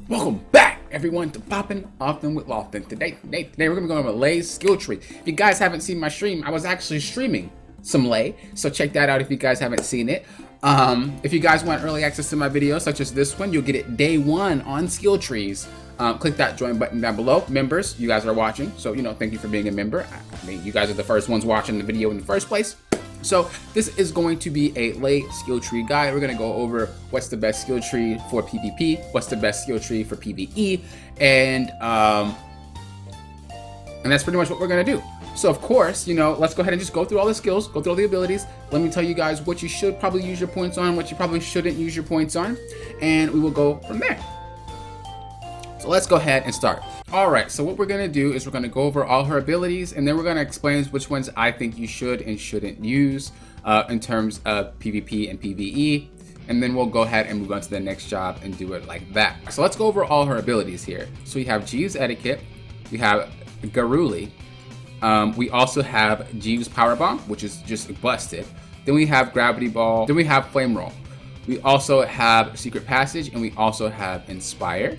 Welcome back, everyone, to Poppin' Often with Lofton. Today we're gonna be going over Lay's skill tree. If you guys haven't seen my stream, I was actually streaming some Lay, so check that out if you guys haven't seen it. If you guys want early access to my videos, such as this one, you'll get it day one on skill trees. Click that join button down below. Members, you guys are watching, so thank you for being a member. I mean, you guys are the first ones watching the video in the first place. So this is going to be a Lay skill tree guide. We're gonna go over what's the best skill tree for PvP, what's the best skill tree for PvE, and that's pretty much what we're gonna do. So of course, let's go ahead and just go through all the skills, go through all the abilities. Let me tell you guys what you should probably use your points on, what you probably shouldn't use your points on, and we will go from there. So let's go ahead and start. All right, so what we're gonna do is we're gonna go over all her abilities, and then we're gonna explain which ones I think you should and shouldn't use in terms of PvP and PvE, and then we'll go ahead and move on to the next job and do it like that. So let's go over all her abilities here. So we have Jeeves Etiquette, we have Garuli, we also have Jeeves Power Bomb, which is just busted. Then we have Gravity Ball, then we have Flame Roll. We also have Secret Passage, and we also have Inspire,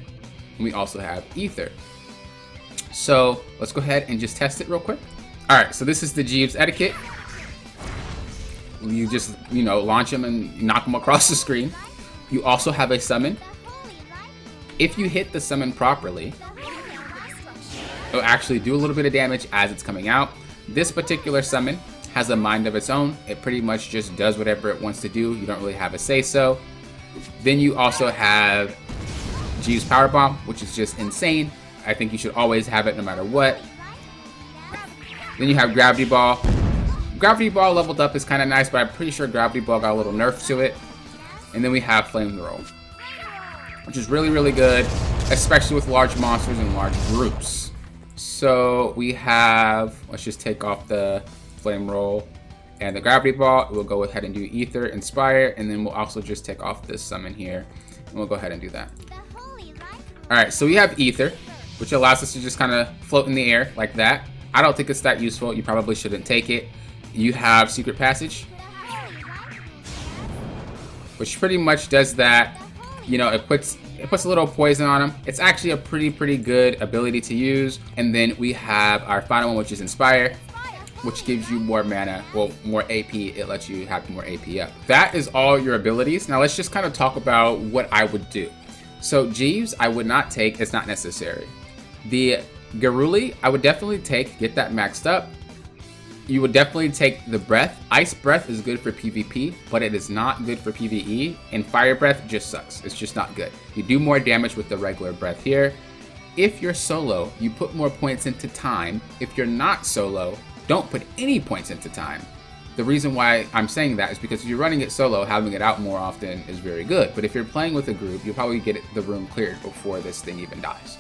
and we also have Ether. So let's go ahead and just test it real quick. All right, so this is the Jeeves Etiquette. You just, launch them and knock them across the screen. You also have a summon. If you hit the summon properly, it'll actually do a little bit of damage as it's coming out. This particular summon has a mind of its own. It pretty much just does whatever it wants to do. You don't really have a say-so. Then you also have Jeeves Power Bomb, which is just insane. I think you should always have it no matter what. Then you have Gravity Ball. Gravity Ball leveled up is kind of nice, but I'm pretty sure Gravity Ball got a little nerf to it. And then we have Flame Roll, which is really, really good, especially with large monsters and large groups. So we have, let's just take off the Flame Roll and the Gravity Ball. We'll go ahead and do Ether, Inspire, and then we'll also just take off this summon here. And we'll go ahead and do that. All right, so we have Ether, which allows us to just kind of float in the air like that. I don't think it's that useful. You probably shouldn't take it. You have Secret Passage, which pretty much does that. It puts a little poison on them. It's actually a pretty good ability to use. And then we have our final one, which is Inspire, which gives you more mana, well, more AP. It lets you have more AP up. That is all your abilities. Now let's just kind of talk about what I would do. So Jeeves, I would not take, it's not necessary. The Garuli, I would definitely take, get that maxed up. You would definitely take the Breath. Ice Breath is good for PvP, but it is not good for PvE, and Fire Breath just sucks. It's just not good. You do more damage with the regular breath here. If you're solo, you put more points into time. If you're not solo, don't put any points into time. The reason why I'm saying that is because if you're running it solo, having it out more often is very good. But if you're playing with a group, you'll probably get the room cleared before this thing even dies.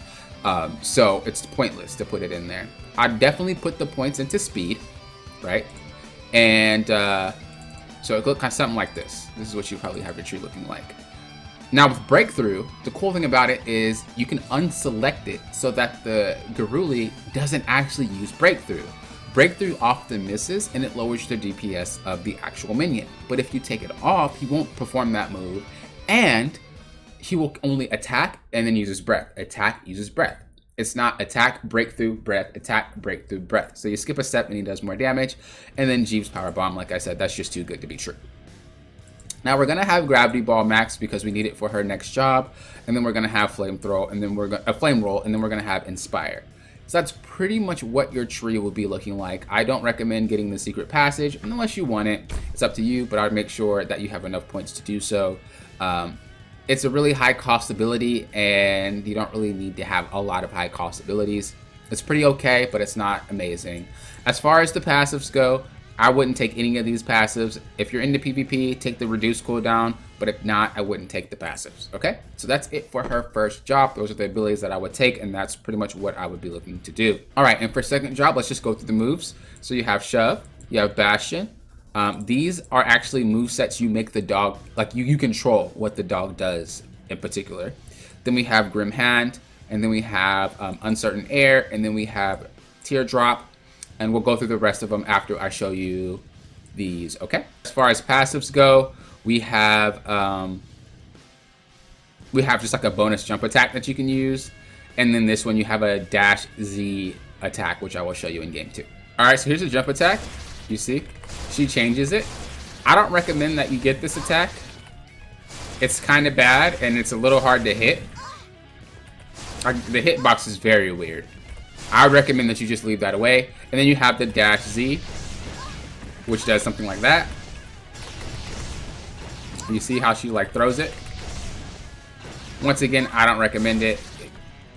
So it's pointless to put it in there. I'd definitely put the points into speed, right? And so it looks kind of something like this. This is what you probably have your tree looking like. Now with Breakthrough, the cool thing about it is you can unselect it so that the Garuli doesn't actually use Breakthrough. Breakthrough often misses and it lowers the DPS of the actual minion. But if you take it off, he won't perform that move, and he will only attack and then uses breath. Attack, uses breath. It's not attack, breakthrough, breath, attack, breakthrough, breath. So you skip a step and he does more damage. And then Jeeves Power Bomb, like I said, that's just too good to be true. Now we're gonna have Gravity Ball max because we need it for her next job. And then we're gonna have Flame Roll, and then we're gonna have Inspire. So that's pretty much what your tree will be looking like. I don't recommend getting the Secret Passage unless you want it. It's up to you, but I'd make sure that you have enough points to do so. It's a really high cost ability, and you don't really need to have a lot of high cost abilities. It's pretty okay, but it's not amazing. As far as the passives go, I wouldn't take any of these passives. If you're into PvP, take the reduced cooldown, but if not, I wouldn't take the passives, okay? So that's it for her first job. Those are the abilities that I would take, and that's pretty much what I would be looking to do. All right, and for second job, let's just go through the moves. So you have Shove, you have Bastion. These are actually movesets you make the dog, like you control what the dog does in particular. Then we have Grim Hand, and then we have Uncertain Air, and then we have Teardrop, and we'll go through the rest of them after I show you these, okay? As far as passives go, we have we have just like a bonus jump attack that you can use. And then this one, you have a dash Z attack, which I will show you in game 2. All right, so here's a jump attack. You see, she changes it. I don't recommend that you get this attack. It's kind of bad, and it's a little hard to hit. The hitbox is very weird. I recommend that you just leave that away. And then you have the dash Z, which does something like that. You see how she like throws it? Once again, I don't recommend it.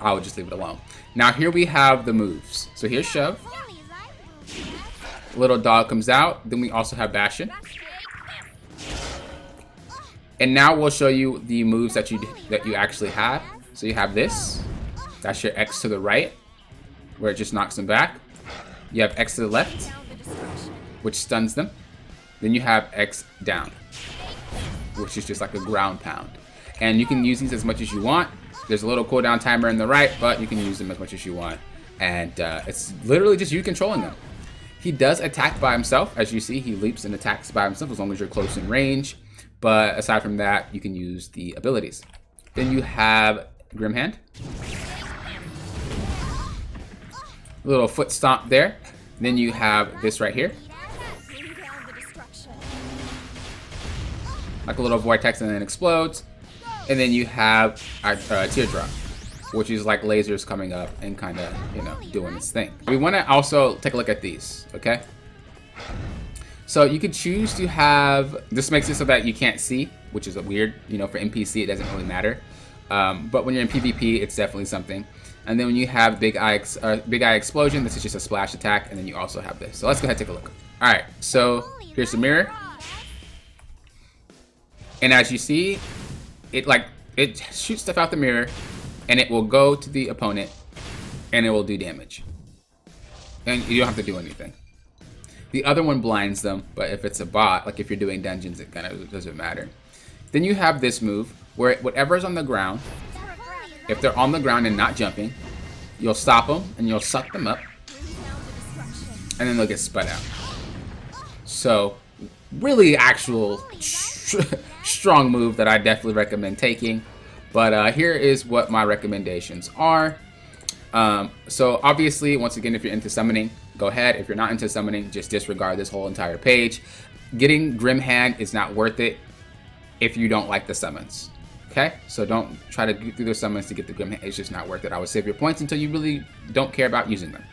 I would just leave it alone. Now here we have the moves. So here's shove. Little dog comes out. Then we also have Bastion. And now we'll show you the moves that you actually have. So you have this. That's your X to the right, where it just knocks them back. You have X to the left, which stuns them. Then you have X down, which is just like a ground pound. And you can use these as much as you want. There's a little cooldown timer in the right, but you can use them as much as you want. And it's literally just you controlling them. He does attack by himself. As you see, he leaps and attacks by himself as long as you're close in range. But aside from that, you can use the abilities. Then you have Grim Hand. Little foot stomp there. Then you have this right here. Like a little vortex and then explodes. And then you have a teardrop, which is like lasers coming up and kind of, you know, doing its thing. We want to also take a look at these, okay? So you could choose to have, this makes it so that you can't see, which is a weird, you know, for NPC it doesn't really matter. But when you're in PvP, it's definitely something. And then when you have Big Eye Explosion, this is just a splash attack, and then you also have this. So let's go ahead and take a look. All right, so here's the mirror. And as you see, it shoots stuff out the mirror, and it will go to the opponent, and it will do damage. And you don't have to do anything. The other one blinds them, but if it's a bot, like if you're doing dungeons, it kind of doesn't matter. Then you have this move, where whatever's on the ground, if they're on the ground and not jumping, you'll stop them, and you'll suck them up, and then they'll get spun out. So, really actual strong move that I definitely recommend taking. But here is what my recommendations are. So obviously, once again, if you're into summoning, go ahead. If you're not into summoning, just disregard this whole entire page. Getting Grim Hand is not worth it if you don't like the summons. Okay? So don't try to get through the summons to get the Grim Hand. It's just not worth it. I would save your points until you really don't care about using them.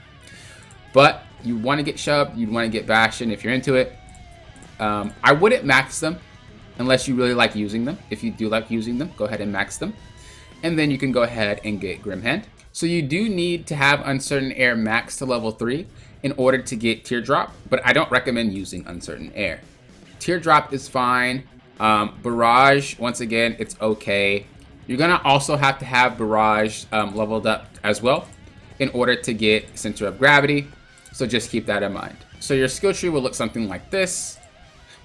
But you want to get shoved, you want to get Bastion if you're into it. I wouldn't max them unless you really like using them. If you do like using them, go ahead and max them. And then you can go ahead and get Grim Hand. So you do need to have Uncertain Air max to level 3 in order to get Teardrop, but I don't recommend using Uncertain Air. Teardrop is fine. Barrage, once again, it's okay. You're gonna also have to have Barrage leveled up as well in order to get Center of Gravity. So just keep that in mind. So your skill tree will look something like this.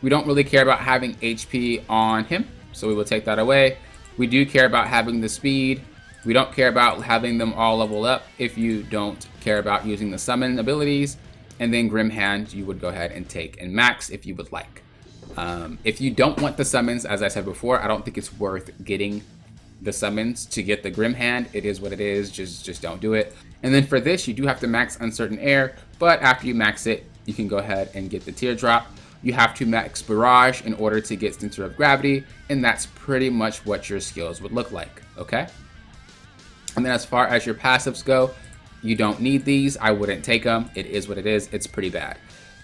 We don't really care about having HP on him, so we will take that away. We do care about having the speed. We don't care about having them all level up if you don't care about using the summon abilities. And then Grim Hand, you would go ahead and take and max if you would like. If you don't want the summons, as I said before, I don't think it's worth getting the summons to get the Grim Hand. It is what it is, just don't do it. And then for this, you do have to max Uncertain Air, but after you max it, you can go ahead and get the Teardrop. You have to max Barrage in order to get Center of Gravity, and that's pretty much what your skills would look like, okay? And then as far as your passives go, you don't need these. I wouldn't take them. It is what it is. It's pretty bad.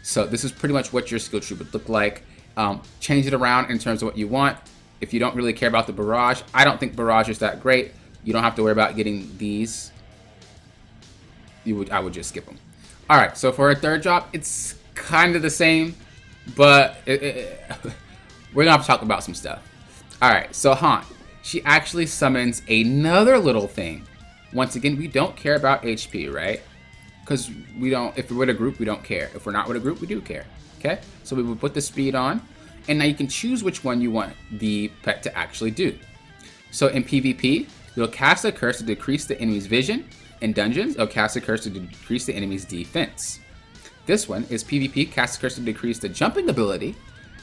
So this is pretty much what your skill tree would look like. Change it around in terms of what you want. If you don't really care about the Barrage, I don't think Barrage is that great. You don't have to worry about getting these. I would just skip them. All right, so for a third drop, it's kind of the same, but we're gonna have to talk about some stuff. All right, so Haunt, she actually summons another little thing. Once again, we don't care about HP, right? Because we don't, if we're with a group, we don't care. If we're not with a group, we do care, okay? So we will put the speed on, and now you can choose which one you want the pet to actually do. So in PvP, you'll cast a curse to decrease the enemy's vision. In dungeons, it'll cast a curse to decrease the enemy's defense. This one is PvP, cast a curse to decrease the jumping ability,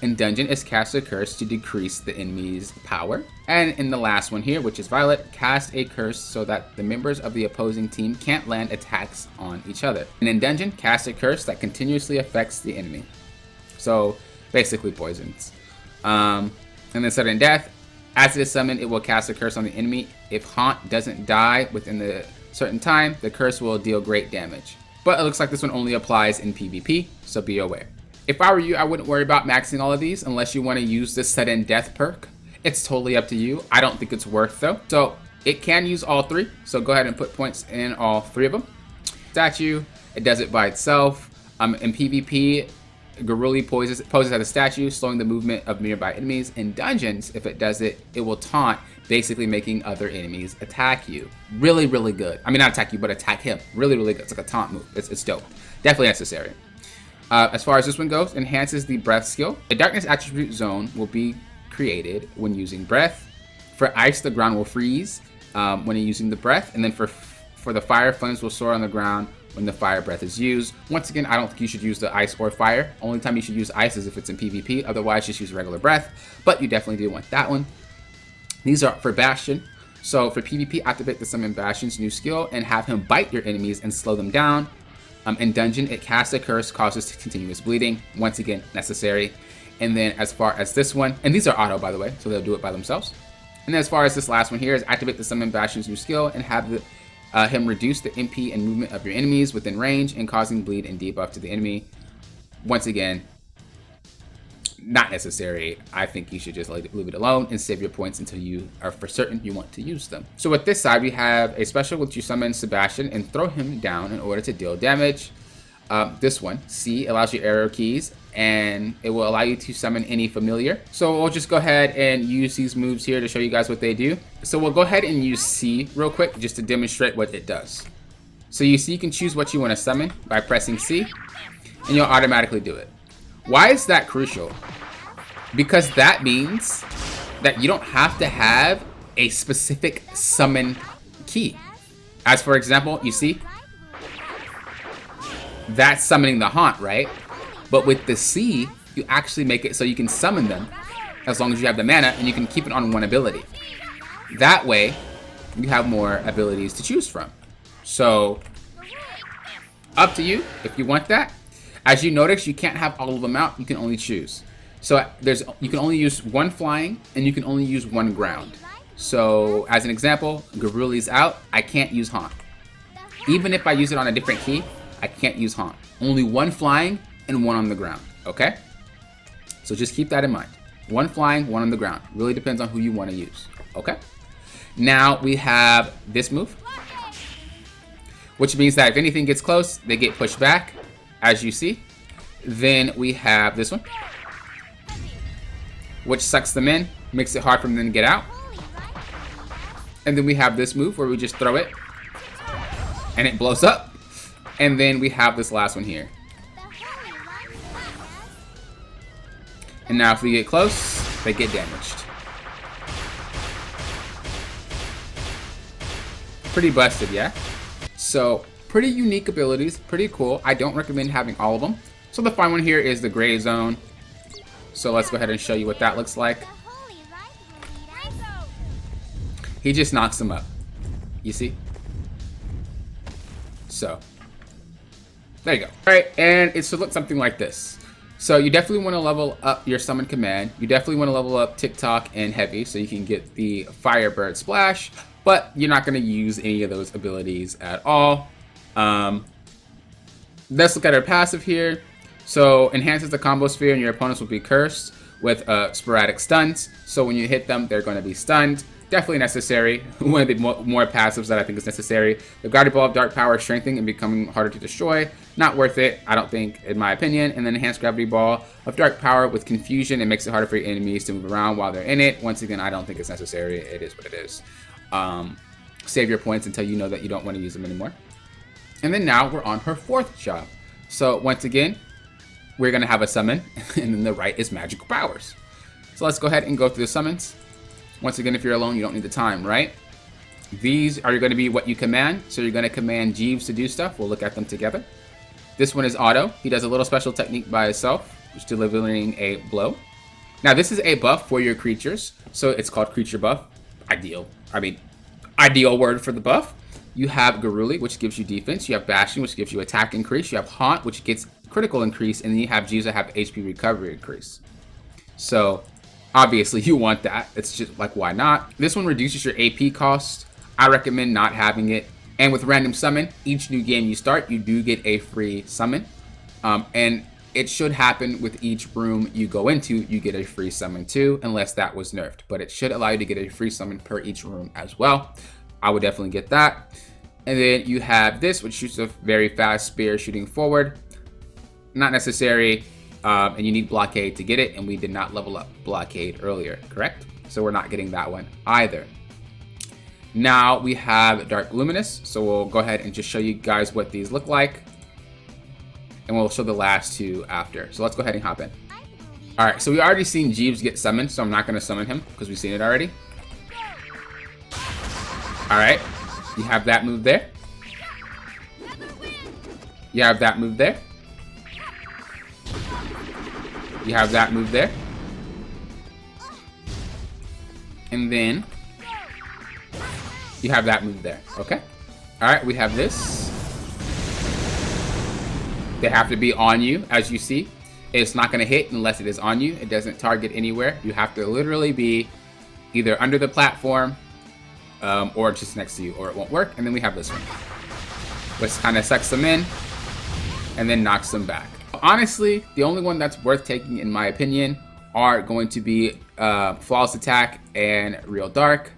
In dungeon, is cast a curse to decrease the enemy's power. And in the last one here, which is violet, cast a curse so that the members of the opposing team can't land attacks on each other. And in dungeon, cast a curse that continuously affects the enemy. So basically poisons. And then sudden death, as it is summoned, it will cast a curse on the enemy. If Haunt doesn't die within the certain time, the curse will deal great damage. But it looks like this one only applies in PvP, so be aware. If I were you, I wouldn't worry about maxing all of these unless you want to use the sudden death perk. It's totally up to you. I don't think it's worth though. So it can use all three. So go ahead and put points in all three of them. Statue, it does it by itself. In PvP, Garuli poses as a statue, slowing the movement of nearby enemies. In dungeons, if it does it, it will taunt, basically making other enemies attack you. Really, really good. I mean, not attack you, but attack him. Really, really good. It's like a taunt move. It's dope. Definitely necessary. As far as this one goes, enhances the breath skill. A darkness attribute zone will be created when using breath. For ice, the ground will freeze when using the breath. And then for the fire, flames will soar on the ground when the fire breath is used. Once again, I don't think you should use the ice or fire. Only time you should use ice is if it's in PvP. Otherwise, just use regular breath. But you definitely do want that one. These are for Bastion. So for PvP, activate the summon Bastion's new skill and have him bite your enemies and slow them down. In dungeon, it casts a curse, causes continuous bleeding. Once again, necessary. And then as far as this one, and these are auto by the way, so they'll do it by themselves. And then as far as this last one here is activate the summon Bastion's new skill and have him reduce the MP and movement of your enemies within range and causing bleed and debuff to the enemy. Once again, not necessary. I think you should just leave it alone and save your points until you are for certain you want to use them. So with this side, we have a special which you summon Sebastian and throw him down in order to deal damage. This one, C, allows you arrow keys and it will allow you to summon any familiar. So we'll just go ahead and use these moves here to show you guys what they do. So we'll go ahead and use C real quick just to demonstrate what it does. So you see, you can choose what you want to summon by pressing C and you'll automatically do it. Why is that crucial? Because that means that you don't have to have a specific summon key. As for example, you see, that's summoning the Haunt, right? But with the C, you actually make it so you can summon them as long as you have the mana and you can keep it on one ability. That way, you have more abilities to choose from. So, up to you if you want that. As you notice, you can't have all of them out, you can only choose. So you can only use one flying and you can only use one ground. So as an example, Garuli's out, I can't use Haunt. Even if I use it on a different key, I can't use Haunt. Only one flying and one on the ground, okay? So just keep that in mind. One flying, one on the ground. Really depends on who you want to use, okay? Now we have this move, which means that if anything gets close, they get pushed back, as you see. Then we have this one, which sucks them in, makes it hard for them to get out. And then we have this move where we just throw it and it blows up. And then we have this last one here. And now if we get close, they get damaged. Pretty busted, yeah? So, pretty unique abilities, pretty cool. I don't recommend having all of them. So the final one here is the gray zone. So let's go ahead and show you what that looks like. He just knocks him up. You see? So, there you go. All right, and it should look something like this. So you definitely want to level up your summon command. You definitely want to level up TikTok and heavy so you can get the Firebird Splash, but you're not going to use any of those abilities at all. Let's look at our passive here. So enhances the combo sphere and your opponents will be cursed with sporadic stuns. So when you hit them, they're going to be stunned. Definitely necessary. One of the more passives that I think is necessary. The Guardian Ball of Dark Power strengthening and becoming harder to destroy. Not worth it, I don't think, in my opinion. And then Enhanced Gravity Ball of Dark Power with confusion. It makes it harder for your enemies to move around while they're in it. Once again, I don't think it's necessary. It is what it is. Save your points until you know that you don't want to use them anymore. And then now we're on her fourth job. So once again, we're going to have a summon. And then the right is magical powers. So let's go ahead and go through the summons. Once again, if you're alone, you don't need the time, right? These are going to be what you command. So you're going to command Jeeves to do stuff. We'll look at them together. This one is auto. He does a little special technique by himself, which is delivering a blow. Now this is a buff for your creatures, so it's called creature buff. Ideal word for the buff. You have Garuli, which gives you defense. You have Bastion, which gives you attack increase. You have Haunt, which gets critical increase, and then you have Jeeves that have HP recovery increase. So obviously you want that. It's just like, why not? This one reduces your AP cost. I recommend not having it. And with random summon, each new game you start, you do get a free summon. And it should happen with each room you go into, you get a free summon too, unless that was nerfed. But it should allow you to get a free summon per each room as well. I would definitely get that. And then you have this, which shoots a very fast spear shooting forward. Not necessary, and you need Blockade to get it, and we did not level up Blockade earlier, correct? So we're not getting that one either. Now we have Dark Luminous, so we'll go ahead and just show you guys what these look like. And we'll show the last two after. So let's go ahead and hop in. All right, so we already seen Jeeves get summoned, so I'm not gonna summon him because we've seen it already. All right, you have that move there. You have that move there. You have that move there. And then you have that move there, okay? All right, we have this. They have to be on you, as you see. It's not gonna hit unless it is on you. It doesn't target anywhere. You have to literally be either under the platform or just next to you, or it won't work. And then we have this one, which kind of sucks them in and then knocks them back. Honestly, the only one that's worth taking, in my opinion, are going to be Flawless Attack and Real Dark.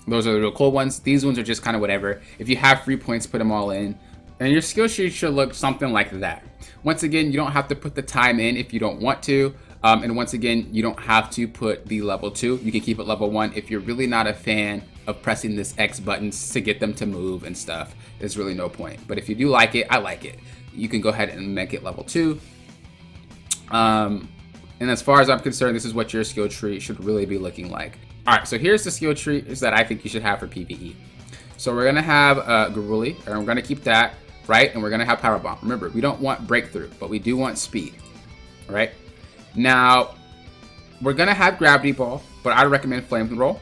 Those are the real cool ones. These ones are just kind of whatever. If you have free points, put them all in. And your skill sheet should look something like that. Once again, you don't have to put the time in if you don't want to. And once again, you don't have to put the level 2. You can keep it level 1 if you're really not a fan of pressing this X buttons to get them to move and stuff. There's really no point. But if you do like it, I like it. You can go ahead and make it level 2. And as far as I'm concerned, this is what your skill tree should really be looking like. All right, so here's the skill tree that I think you should have for PvE. So we're gonna have Garuli, and we're gonna keep that, right? And we're gonna have Power Bomb. Remember, we don't want Breakthrough, but we do want Speed, all right? Now, we're gonna have Gravity Ball, but I recommend Flame Roll.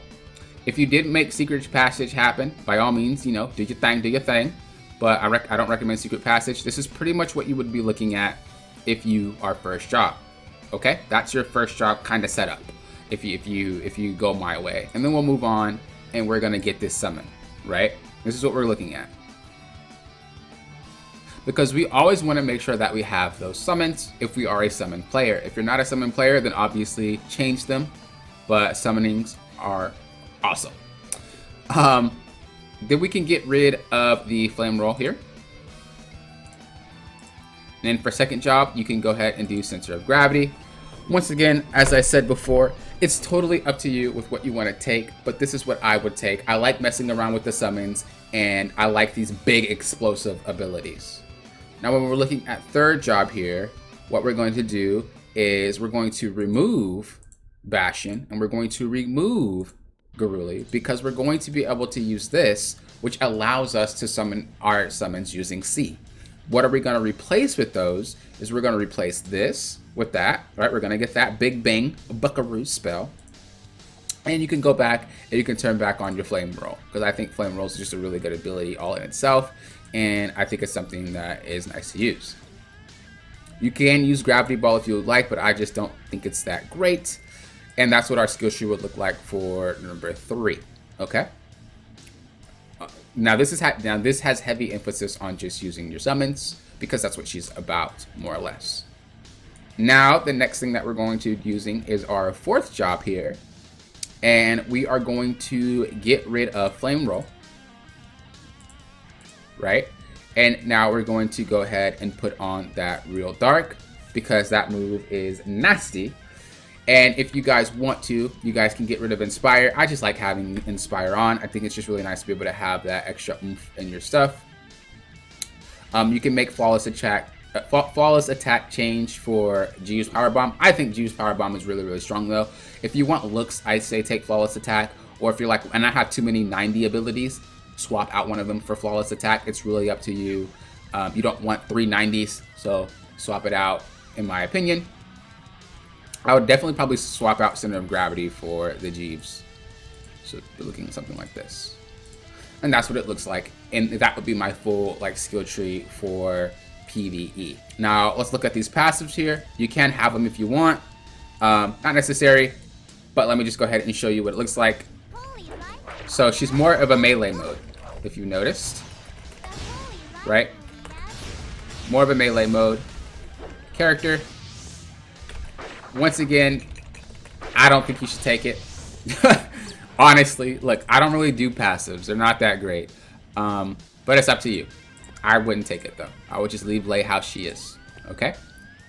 If you did make Secret Passage happen, by all means, you know, do your thing, do your thing. But I don't recommend Secret Passage. This is pretty much what you would be looking at if you are first job, okay? That's your first job kind of setup if you go my way. And then we'll move on, and we're gonna get this summon, right? This is what we're looking at. Because we always want to make sure that we have those summons if we are a summon player. If you're not a summon player, then obviously change them, but summonings are awesome. Then we can get rid of the Flame Roll here. And then for second job, you can go ahead and do Center of Gravity. Once again, as I said before, it's totally up to you with what you want to take, but this is what I would take. I like messing around with the summons, and I like these big explosive abilities. Now, when we're looking at third job here, what we're going to do is we're going to remove Bastion, and we're going to remove Garuli, because we're going to be able to use this, which allows us to summon our summons using C. What are we going to replace with those is we're going to replace this with that, right? We're going to get that Big Bang Buckaroo spell. And you can go back and you can turn back on your Flame Roll, because I think Flame Roll is just a really good ability all in itself. And I think it's something that is nice to use. You can use Gravity Ball if you would like, but I just don't think it's that great. And that's what our skill tree would look like for number 3, okay? Now this has heavy emphasis on just using your summons, because that's what she's about, more or less. Now the next thing that we're going to be using is our fourth job here. And we are going to get rid of Flame Roll, right? And now we're going to go ahead and put on that Real Dark, because that move is nasty. And if you guys want to, you guys can get rid of Inspire. I just like having Inspire on. I think it's just really nice to be able to have that extra oomph in your stuff. You can make Flawless Attack change for Jeeves Power Bomb. I think Jeeves Power Bomb is really, really strong though. If you want looks, I say take Flawless Attack. Or if you're like, and I have too many 90 abilities, swap out one of them for Flawless Attack. It's really up to you. You don't want 3 90s, so swap it out, in my opinion. I would definitely probably swap out center of gravity for the Jeeves. So be looking something like this. And that's what it looks like. And that would be my full like skill tree for PvE. Now let's look at these passives here. You can have them if you want. Not necessary, but let me just go ahead and show you what it looks like. So she's more of a melee mode, if you noticed. Right? More of a melee mode. Character. Once again, I don't think you should take it. Honestly, look, I don't really do passives. They're not that great. But it's up to you. I wouldn't take it though. I would just leave Lei how she is. Okay?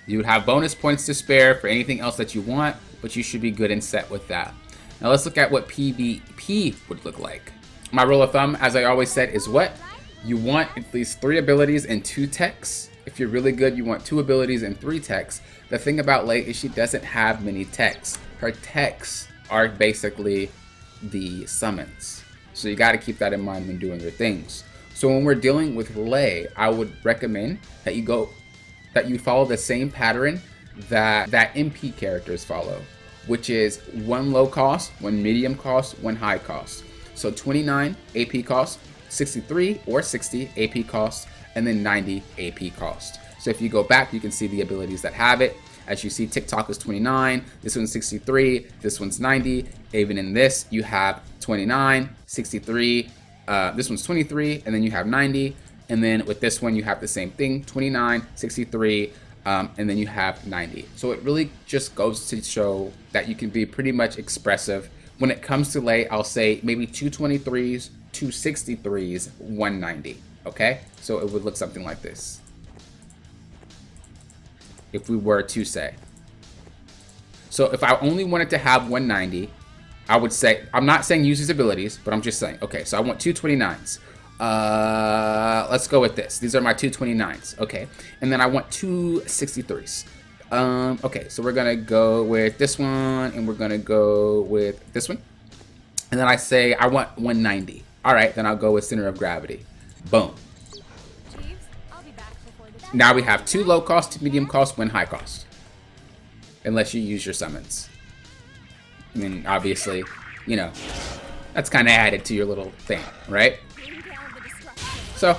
You would have bonus points to spare for anything else that you want, but you should be good and set with that. Now let's look at what PvP would look like. My rule of thumb, as I always said, is what? You want at least 3 abilities and 2 techs. If you're really good, you want 2 abilities and 3 techs. The thing about Lei is she doesn't have many techs. Her techs are basically the summons. So you got to keep that in mind when doing your things. So when we're dealing with Lei, I would recommend that you follow the same pattern that MP characters follow, which is 1 low cost, 1 medium cost, 1 high cost. So 29 AP cost, 63 or 60 AP cost, and then 90 AP cost. So if you go back, you can see the abilities that have it. As you see, TikTok is 29, this one's 63, this one's 90. Even in this, you have 29, 63, this one's 23, and then you have 90. And then with this one, you have the same thing, 29, 63, and then you have 90. So it really just goes to show that you can be pretty much expressive. When it comes to Lei, I'll say maybe 223s, 263s, 190, okay? So it would look something like this. If we were to say. So if I only wanted to have 190, I would say, I'm not saying use these abilities, but I'm just saying, okay, so I want 229s. Let's go with this. These are my 229s, okay? And then I want 263s. Okay, so we're gonna go with this one, and we're gonna go with this one. And then I say, I want 190. All right, then I'll go with center of gravity. Boom. Now we have 2 low cost, 2 medium cost, 1 high cost. Unless you use your summons. I mean, obviously, you know, that's kind of added to your little thing, right? So,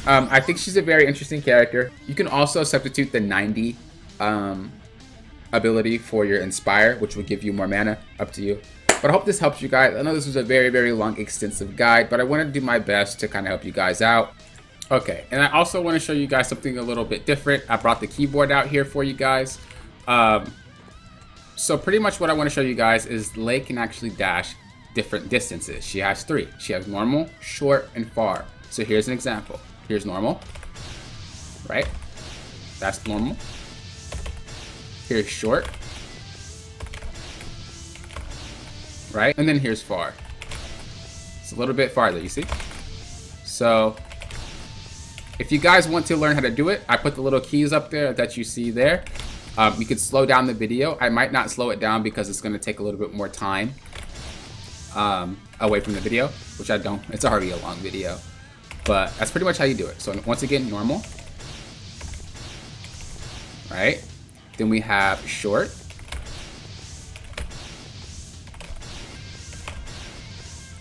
I think she's a very interesting character. You can also substitute the 90 ability for your Inspire, which will give you more mana, up to you. But I hope this helps you guys. I know this was a very, very long, extensive guide, but I wanted to do my best to kind of help you guys out. Okay, and I also want to show you guys something a little bit different. I brought the keyboard out here for you guys. So pretty much what I want to show you guys is Lei can actually dash different distances. She has 3. She has normal, short, and far. So here's an example. Here's normal, right? That's normal. Here's short. Right? And then here's far. It's a little bit farther, you see? So if you guys want to learn how to do it, I put the little keys up there that you see there. You could slow down the video. I might not slow it down because it's going to take a little bit more time away from the video, which I don't. It's already a long video. But that's pretty much how you do it. So once again, normal. Right? Then we have short.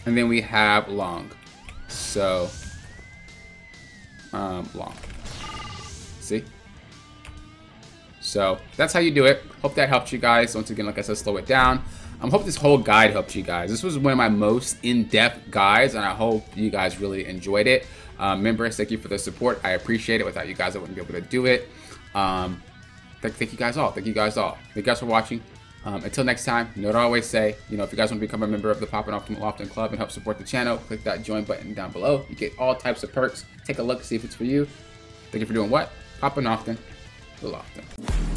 And then we have long. So, long. See? So, that's how you do it. Hope that helped you guys. Once again, like I said, slow it down. I hope this whole guide helped you guys. This was one of my most in-depth guides, and I hope you guys really enjoyed it. Members, thank you for the support. I appreciate it. Without you guys, I wouldn't be able to do it. Thank you guys all. Thank you guys all. Thank you guys for watching. Until next time, you know what I always say, if you guys want to become a member of the Poppin' Off Lofton Club and help support the channel, click that join button down below. You get all types of perks. Take a look, see if it's for you. Thank you for doing what? Poppin' Often, the Lofton.